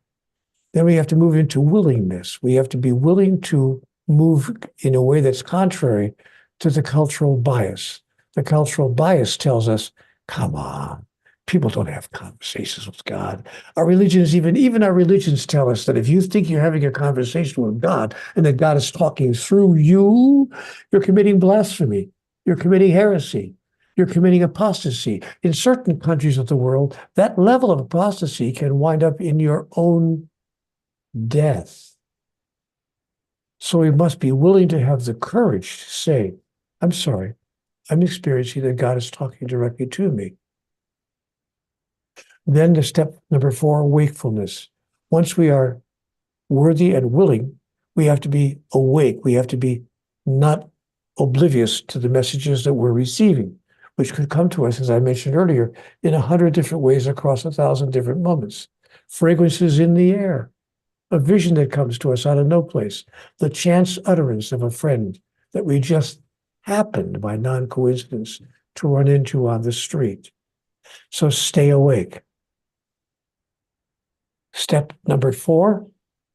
Then we have to move into willingness. We have to be willing to move in a way that's contrary to the cultural bias. The cultural bias tells us, come on, people don't have conversations with God. Our religions, even our religions tell us that if you think you're having a conversation with God and that God is talking through you, you're committing blasphemy. You're committing heresy. You're committing apostasy. In certain countries of the world, that level of apostasy can wind up in your own death. So we must be willing to have the courage to say, I'm sorry, I'm experiencing that God is talking directly to me. Then the step number 4, wakefulness. Once we are worthy and willing, we have to be awake. We have to be not oblivious to the messages that we're receiving, which could come to us, as I mentioned earlier, in 100 different ways across 1,000 different moments. Fragrances in the air, a vision that comes to us out of no place, the chance utterance of a friend that we just happened by non-coincidence to run into on the street. So stay awake. Step number 4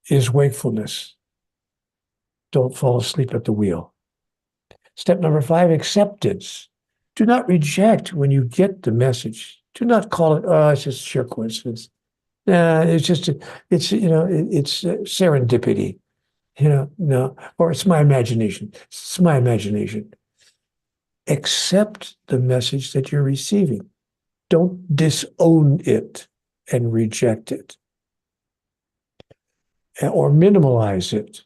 is wakefulness. Don't fall asleep at the wheel. Step number 5, acceptance. Do not reject when you get the message. Do not call it, oh, it's just sheer coincidence. It's serendipity. No, or it's my imagination. It's my imagination. Accept the message that you're receiving. Don't disown it and reject it, or minimalize it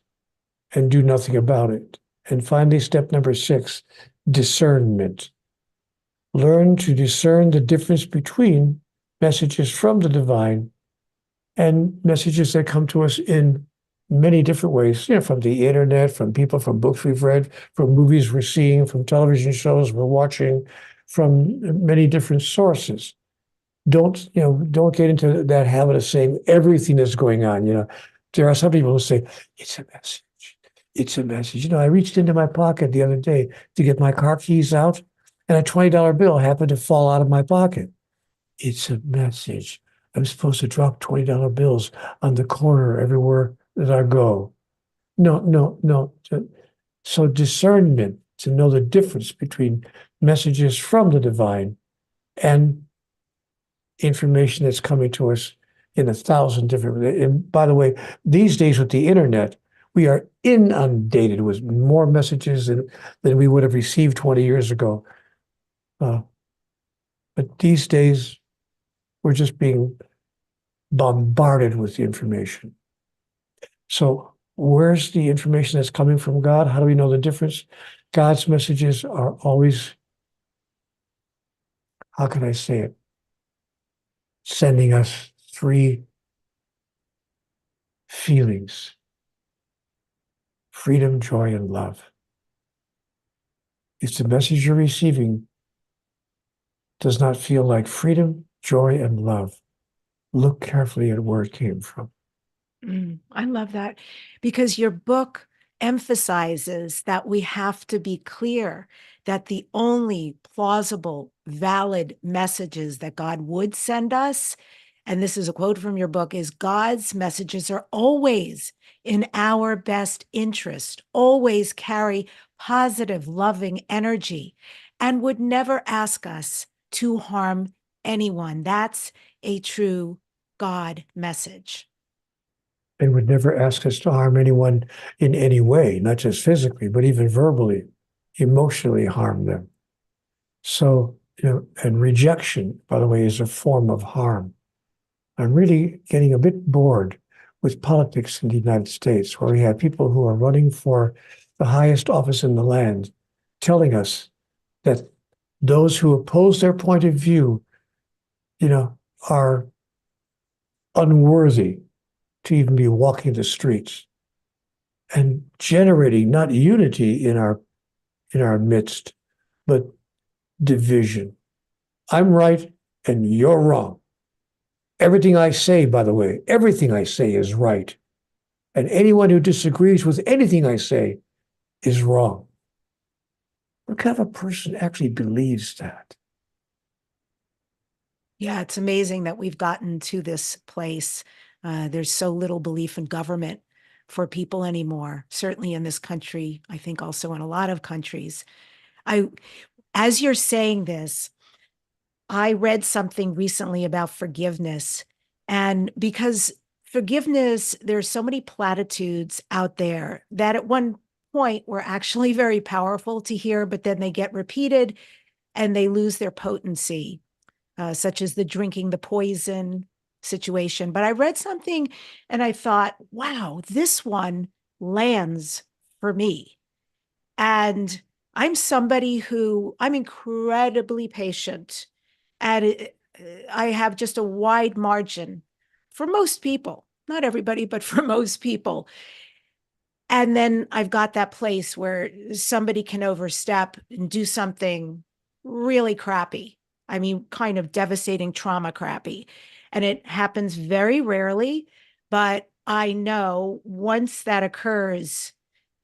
and do nothing about it. And finally, step number 6, discernment. Learn to discern the difference between messages from the divine and messages that come to us in many different ways, from the internet, from people, from books we've read, from movies we're seeing, from television shows we're watching, from many different sources. Don't get into that habit of saying everything that's going on. There are some people who say, it's a message. It's a message. I reached into my pocket the other day to get my car keys out, and a $20 bill happened to fall out of my pocket. It's a message. I'm supposed to drop $20 bills on the corner everywhere that I go. No. So discernment, to know the difference between messages from the divine and information that's coming to us in 1,000 different. And by the way, these days with the internet, we are inundated with more messages than we would have received 20 years ago. But these days, we're just being bombarded with the information. So where's the information that's coming from God? How do we know the difference? God's messages are always, how can I say it? Sending us 3 feelings: freedom, joy, and love. If the message you're receiving does not feel like freedom, joy, and love, look carefully at where it came from. I love that, because your book emphasizes that we have to be clear that the only plausible, valid messages that God would send us, and this is a quote from your book, is God's messages are always in our best interest, always carry positive, loving energy, and would never ask us to harm anyone. That's a true God message. and would never ask us to harm anyone in any way, not just physically, but even verbally, emotionally harm them. So, and rejection, by the way, is a form of harm. I'm really getting a bit bored with politics in the United States, where we have people who are running for the highest office in the land telling us that those who oppose their point of view, are unworthy to even be walking the streets, and generating not unity in our midst, but division. I'm right and you're wrong. Everything I say, by the way, everything I say is right. And anyone who disagrees with anything I say is wrong. What kind of a person actually believes that? Yeah, it's amazing that we've gotten to this place. There's so little belief in government for people anymore, certainly in this country, I think also in a lot of countries. As you're saying this, I read something recently about forgiveness. And because forgiveness, there's so many platitudes out there that at one point were actually very powerful to hear, but then they get repeated and they lose their potency, such as the drinking the poison situation. But I read something and I thought, wow, this one lands for me. And I'm somebody who I'm incredibly patient, and I have just a wide margin for most people, not everybody, but for most people. And then I've got that place where somebody can overstep and do something really crappy. I mean, kind of devastating trauma crappy. And it happens very rarely, but I know once that occurs,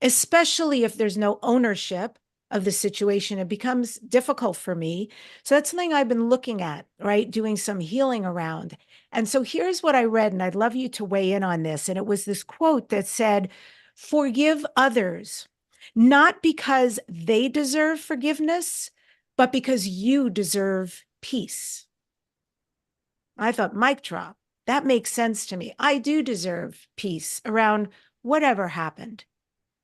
especially if there's no ownership of the situation, it becomes difficult for me. So that's something I've been looking at, right? Doing some healing around. And so here's what I read, and I'd love you to weigh in on this. And it was this quote that said, "Forgive others, not because they deserve forgiveness, but because you deserve peace." I thought, mic drop. That makes sense to me. I do deserve peace around whatever happened.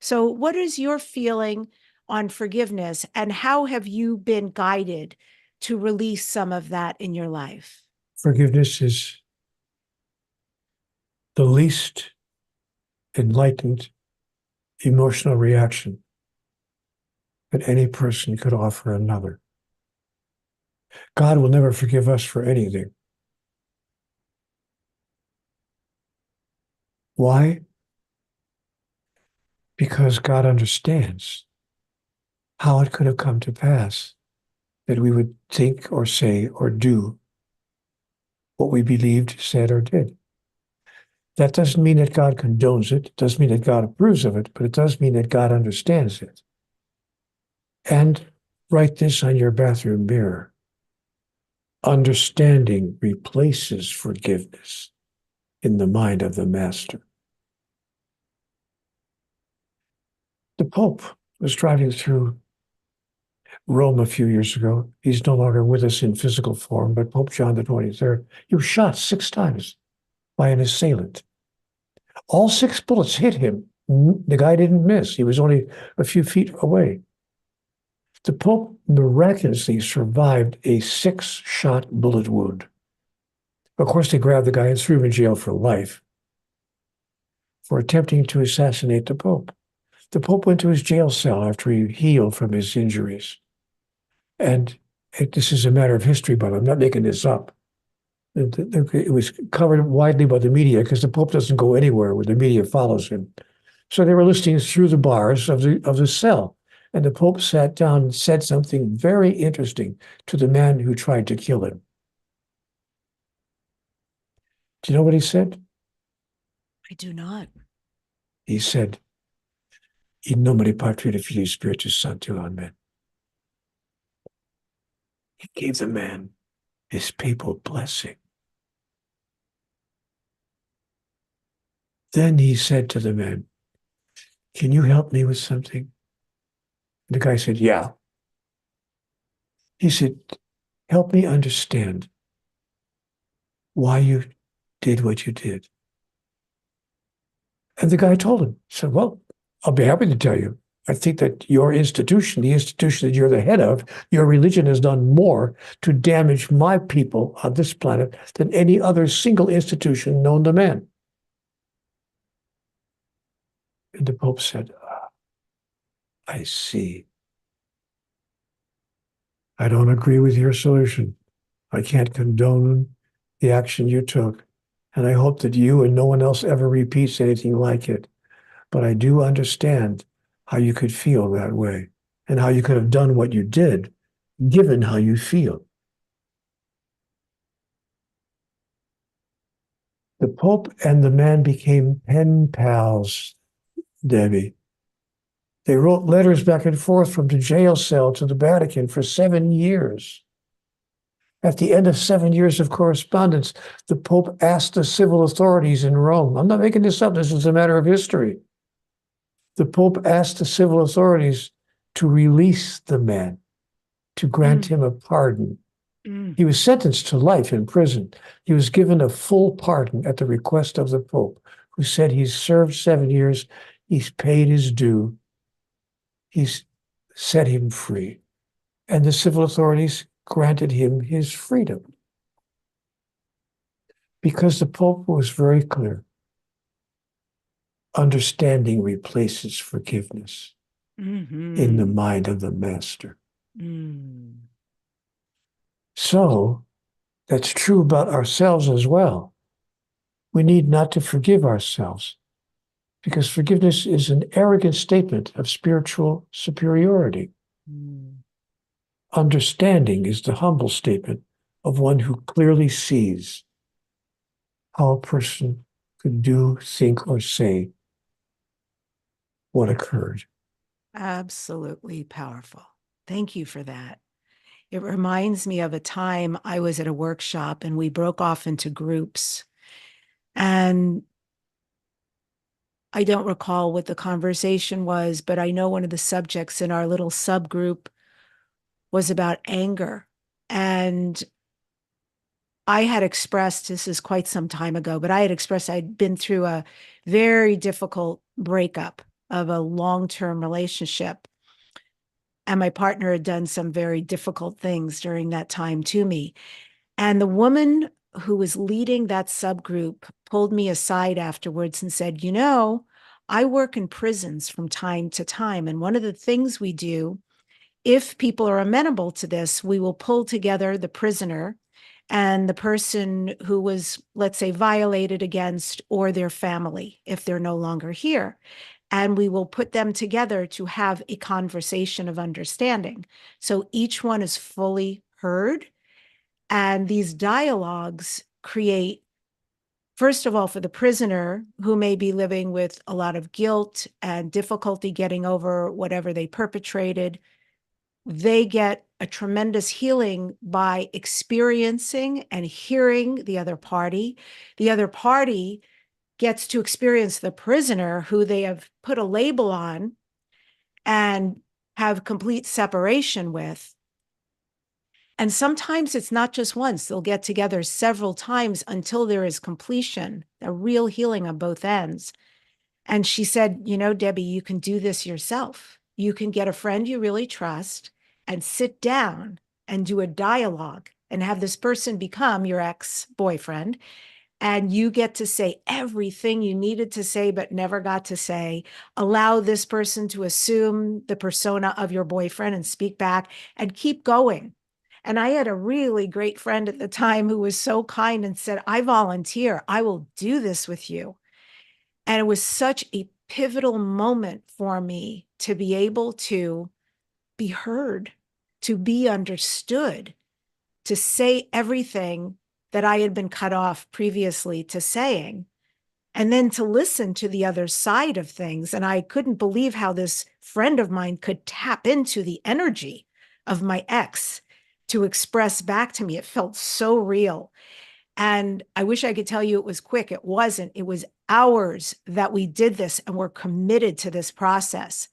So, what is your feeling on forgiveness, and how have you been guided to release some of that in your life? Forgiveness is the least enlightened emotional reaction that any person could offer another. God will never forgive us for anything. Why? Because God understands how it could have come to pass that we would think or say or do what we believed, said, or did. That doesn't mean that God condones it. It doesn't mean that God approves of it, but it does mean that God understands it. And write this on your bathroom mirror. Understanding replaces forgiveness in the mind of the master. The Pope was driving through Rome a few years ago. He's no longer with us in physical form, but Pope John the 23rd, he was shot 6 times by an assailant. All 6 bullets hit him. The guy didn't miss. He was only a few feet away. The Pope miraculously survived a 6-shot bullet wound. Of course, they grabbed the guy and threw him in jail for life for attempting to assassinate the Pope. The Pope went to his jail cell after he healed from his injuries. And this is a matter of history, but I'm not making this up. It was covered widely by the media because the Pope doesn't go anywhere where the media follows him. So they were listening through the bars of the cell. And the Pope sat down and said something very interesting to the man who tried to kill him. Do you know what he said? I do not. He said, "In nomine Patri et Filii Spiritus Sancti, Amen." He gave the man his papal blessing. Then he said to the man, "Can you help me with something?" The guy said, "Yeah." He said, "Help me understand why you did what you did." And the guy told him, he said, well, I'll be happy to tell you. I think that your institution, the institution that you're the head of, your religion has done more to damage my people on this planet than any other single institution known to man. And the Pope said, I see. I don't agree with your solution. I can't condone the action you took. And I hope that you and no one else ever repeats anything like it. But I do understand how you could feel that way and how you could have done what you did, given how you feel. The Pope and the man became pen pals, Debbie. They wrote letters back and forth from the jail cell to the Vatican for 7 years. At the end of 7 years of correspondence, the Pope asked the civil authorities in Rome, I'm not making this up, this is a matter of history. The Pope asked the civil authorities to release the man, to grant him a pardon. He was sentenced to life in prison. He was given a full pardon at the request of the Pope, who said he's served 7 years, he's paid his due, he's set him free. And the civil authorities granted him his freedom. Because the Pope was very clear. Understanding replaces forgiveness in the mind of the master. So that's true about ourselves as well. We need not to forgive ourselves because forgiveness is an arrogant statement of spiritual superiority. Understanding is the humble statement of one who clearly sees how a person could do, think, or say what occurred. Absolutely powerful. Thank you for that. It reminds me of a time I was at a workshop and we broke off into groups. And I don't recall what the conversation was, but I know one of the subjects in our little subgroup was about anger. And I had expressed, this is quite some time ago, but I had expressed I'd been through a very difficult breakup of a long-term relationship. And my partner had done some very difficult things during that time to me. And the woman who was leading that subgroup pulled me aside afterwards and said, you know, I work in prisons from time to time. And one of the things we do, if people are amenable to this, we will pull together the prisoner and the person who was, let's say, violated against, or their family, if they're no longer here. And we will put them together to have a conversation of understanding. So each one is fully heard. And these dialogues create, first of all, for the prisoner who may be living with a lot of guilt and difficulty getting over whatever they perpetrated, they get a tremendous healing by experiencing and hearing the other party. The other party gets to experience the prisoner who they have put a label on and have complete separation with. And sometimes it's not just once, they'll get together several times until there is completion, a real healing on both ends. And she said, you know, Debbie, you can do this yourself. You can get a friend you really trust and sit down and do a dialogue and have this person become your ex-boyfriend. And you get to say everything you needed to say but never got to say. Allow this person to assume the persona of your boyfriend and speak back and keep going. And I had a really great friend at the time who was so kind and said, I volunteer. I will do this with you. And it was such a pivotal moment for me to be able to be heard, to be understood, to say everything that I had been cut off previously to saying, and then to listen to the other side of things. And I couldn't believe how this friend of mine could tap into the energy of my ex to express back to me. It felt so real. And I wish I could tell you it was quick. It wasn't. It was hours that we did this and were committed to this process.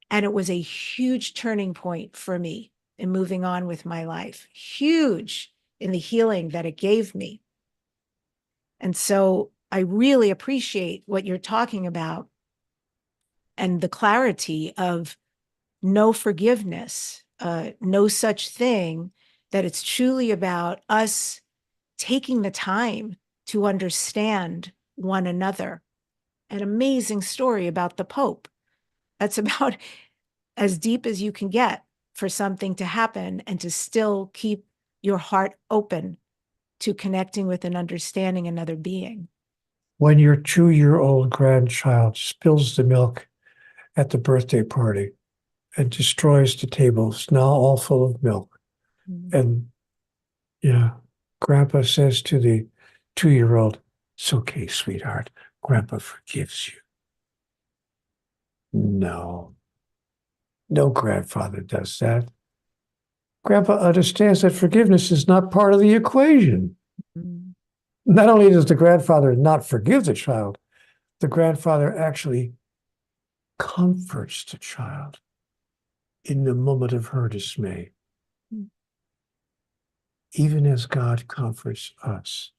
And it was a huge turning point for me in moving on with my life. Huge in the healing that it gave me. And so I really appreciate what you're talking about and the clarity of no forgiveness, no such thing, that it's truly about us taking the time to understand one another. An amazing story about the Pope. That's about as deep as you can get for something to happen and to still keep your heart open to connecting with and understanding another being. When your 2-year-old grandchild spills the milk at the birthday party and destroys the tables, now all full of milk, and yeah, Grandpa says to the 2-year-old, "It's okay, sweetheart. Grandpa forgives you." No, no grandfather does that. Grandpa understands that forgiveness is not part of the equation. Mm. Not only does the grandfather not forgive the child, the grandfather actually comforts the child in the moment of her dismay, even as God comforts us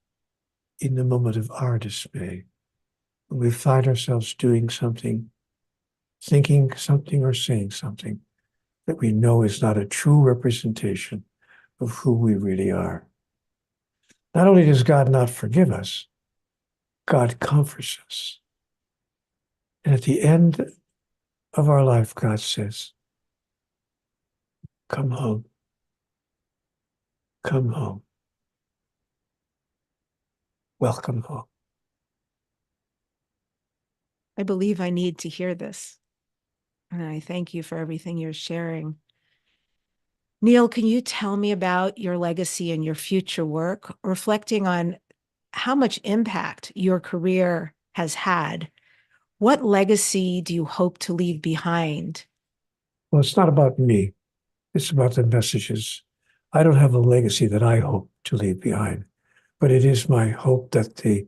in the moment of our dismay. When we find ourselves doing something, thinking something, or saying something that we know is not a true representation of who we really are. Not only does God not forgive us, God comforts us. And at the end of our life, God says, "Come home. Come home. Welcome home." I believe I need to hear this. And I thank you for everything you're sharing. Neale, can you tell me about your legacy and your future work, reflecting on how much impact your career has had? What legacy do you hope to leave behind? Well, it's not about me. It's about the messages. I don't have a legacy that I hope to leave behind, but it is my hope that the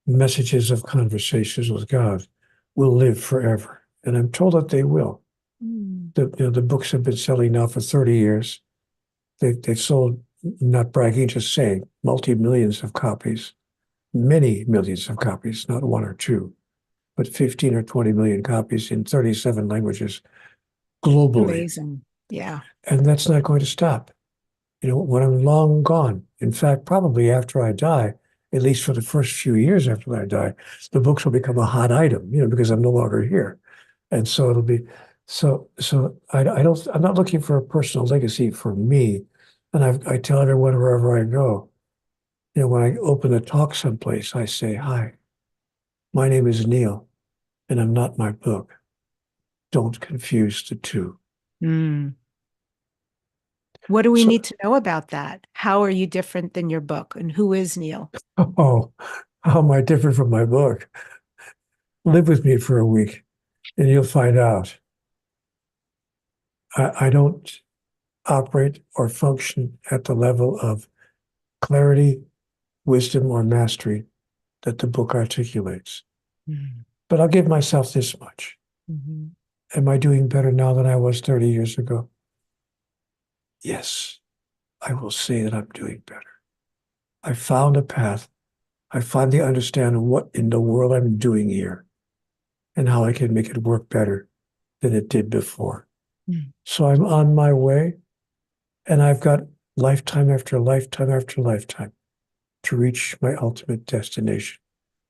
messages of conversations with God will live forever. And I'm told that they will. Mm. The books have been selling now for 30 years. They've sold, not bragging, just saying, multi-millions of copies, many millions of copies, not one or two, but 15 or 20 million copies in 37 languages globally. Amazing. Yeah. And that's not going to stop. When I'm long gone, in fact, probably after I die, at least for the first few years after I die, the books will become a hot item, because I'm no longer here. And so it'll be, I'm not looking for a personal legacy for me. And I tell everyone wherever I go, when I open a talk someplace, I say, "Hi, my name is Neale, and I'm not my book. Don't confuse the two." Mm. What do we So, need to know about that? How are you different than your book? And who is Neale? oh, how am I different from my book? Live with me for a week, and you'll find out. I don't operate or function at the level of clarity, wisdom, or mastery that the book articulates. Mm. But I'll give myself this much. Mm-hmm. Am I doing better now than I was 30 years ago? Yes, I will say that I'm doing better. I found a path. I finally understand what in the world I'm doing here and how I can make it work better than it did before. Mm. So I'm on my way, and I've got lifetime after lifetime after lifetime to reach my ultimate destination,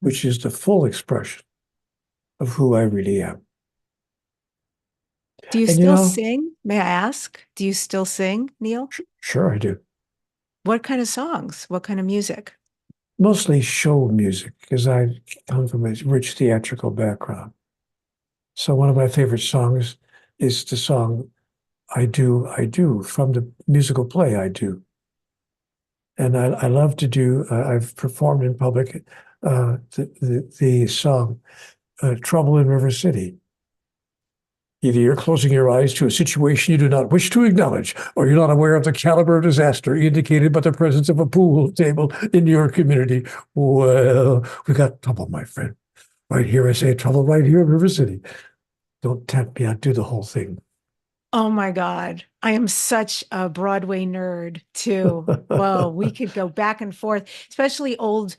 which is the full expression of who I really am. Do you And still sing? May I ask? Do you still sing, Neale? sure I do. What kind of songs? What kind of music? Mostly show music, because I come from a rich theatrical background. So one of my favorite songs is the song I Do" from the musical play I Do. And I love to do, I've performed in public the song Trouble in River City. Either you're closing your eyes to a situation you do not wish to acknowledge, or you're not aware of the caliber of disaster indicated by the presence of a pool table in your community. Well, we got trouble, my friend. Right here, I say trouble right here in River City. Don't tempt me. I'll do the whole thing. Oh my God. I am such a Broadway nerd too. Well, we could go back and forth, especially old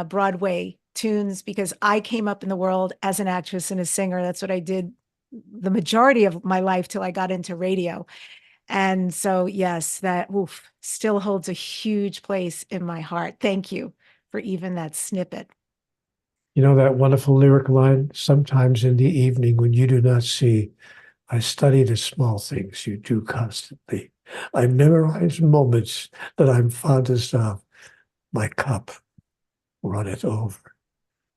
Broadway tunes because I came up in the world as an actress and a singer. That's what I did the majority of my life till I got into radio. And so, yes, that still holds a huge place in my heart. Thank you for even that snippet. You know that wonderful lyric line, sometimes in the evening when you do not see, I study the small things you do constantly. I memorize moments that I'm fondest of. My cup runneth over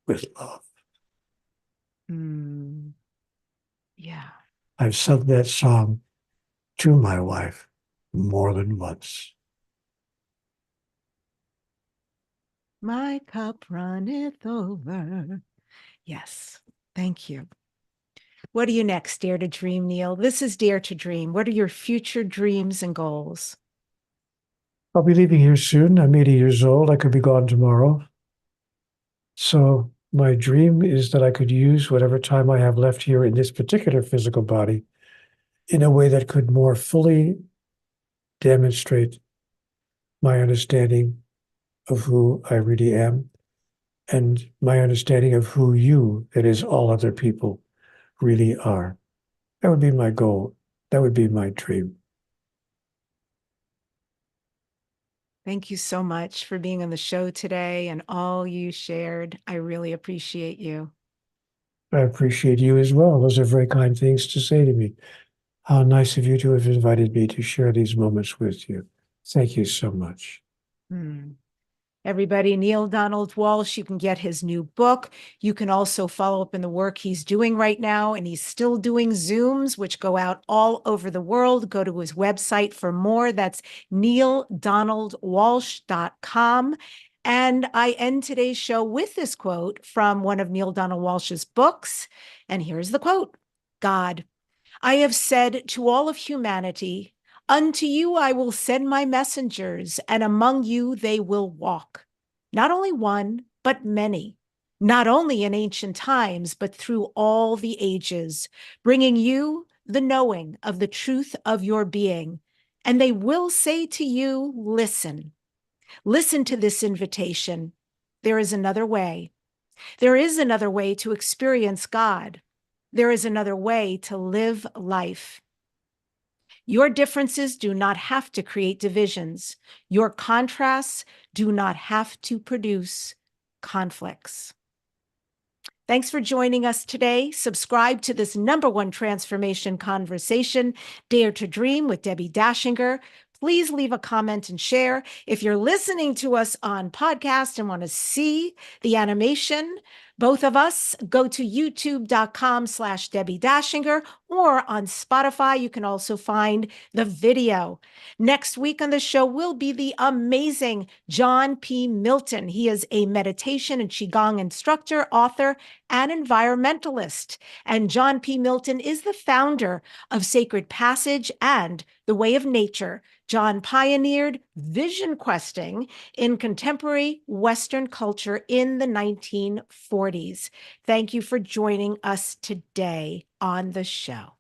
with love. Yeah. I've sung that song to my wife more than once. My cup runneth over. Yes. Thank you. What are you next, Dare to Dream, Neale? This is Dare to Dream. What are your future dreams and goals? I'll be leaving here soon. I'm 80 years old. I could be gone tomorrow. So my dream is that I could use whatever time I have left here in this particular physical body in a way that could more fully demonstrate my understanding of who I really am and my understanding of who you, that is, all other people, really are. That would be my goal. That would be my dream. Thank you so much for being on the show today and all you shared. I really appreciate you. I appreciate you as well. Those are very kind things to say to me. How nice of you to have invited me to share these moments with you. Thank you so much. Everybody, Neale Donald Walsch, you can get his new book. You can also follow up in the work he's doing right now, and he's still doing Zooms, which go out all over the world. Go to his website for more. That's nealdonaldwalsh.com. And I end today's show with this quote from one of Neale Donald Walsch's books. And here's the quote: God, I have said to all of humanity, unto you I will send my messengers, and among you they will walk. Not only one, but many. Not only in ancient times, but through all the ages, bringing you the knowing of the truth of your being. And they will say to you, listen, listen to this invitation. There is another way. There is another way to experience God. There is another way to live life. Your differences do not have to create divisions. Your contrasts do not have to produce conflicts. Thanks for joining us today. Subscribe to this #1 transformation conversation, Dare to Dream with Debbi Dachinger. Please leave a comment and share. If you're listening to us on podcast and want to see the animation, both of us, go to youtube.com/Debbi Dachinger, or on Spotify. You can also find the video. Next week on the show will be the amazing John P. Milton. He is a meditation and Qigong instructor, author, and environmentalist. And John P. Milton is the founder of Sacred Passage and The Way of Nature. John pioneered vision questing in contemporary Western culture in the 1940s. Thank you for joining us today on the show.